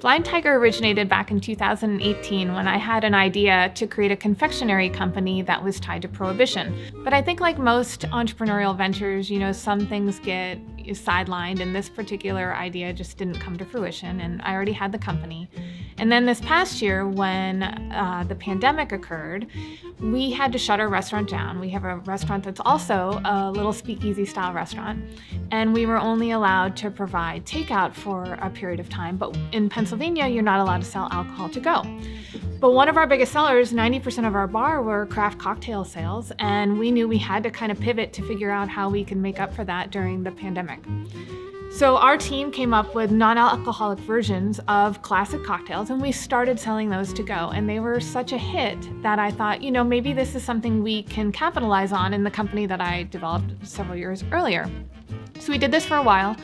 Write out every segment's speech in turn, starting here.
Blind Tiger originated back in 2018 when I had an idea to create a confectionery company that was tied to prohibition. But I think like most entrepreneurial ventures, some things get sidelined, and this particular idea just didn't come to fruition, and I already had the company. And then this past year, when the pandemic occurred, we had to shut our restaurant down. We have a restaurant that's also a little speakeasy style restaurant, and we were only allowed to provide takeout for a period of time, but in Pennsylvania, you're not allowed to sell alcohol to go. But one of our biggest sellers, 90% of our bar, were craft cocktail sales, and we knew we had to kind of pivot to figure out how we could make up for that during the pandemic. So our team came up with non-alcoholic versions of classic cocktails, and we started selling those to go. And they were such a hit that I thought, maybe this is something we can capitalize on in the company that I developed several years earlier. So we did this for a while,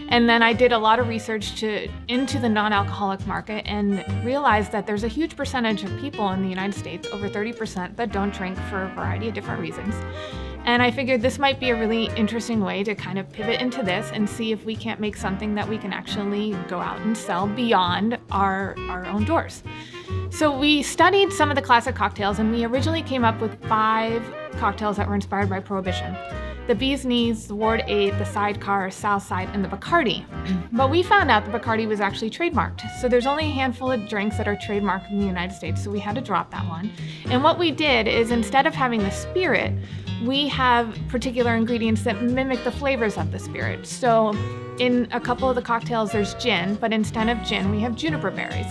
and then I did a lot of research into the non-alcoholic market and realized that there's a huge percentage of people in the United States, over 30%, that don't drink for a variety of different reasons. And I figured this might be a really interesting way to kind of pivot into this and see if we can't make something that we can actually go out and sell beyond our own doors. So we studied some of the classic cocktails, and we originally came up with 5 cocktails that were inspired by Prohibition: the Bee's Knees, the Ward 8, the Sidecar, Southside, and the Bacardi. But we found out the Bacardi was actually trademarked. So there's only a handful of drinks that are trademarked in the United States, so we had to drop that one. And what we did is, instead of having the spirit, we have particular ingredients that mimic the flavors of the spirit. So in a couple of the cocktails, there's gin, but instead of gin, we have juniper berries.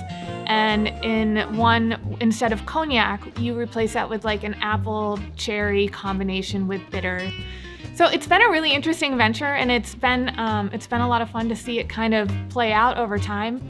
And in one, instead of cognac, you replace that with like an apple cherry combination with bitter. So it's been a really interesting venture, and it's been a lot of fun to see it kind of play out over time.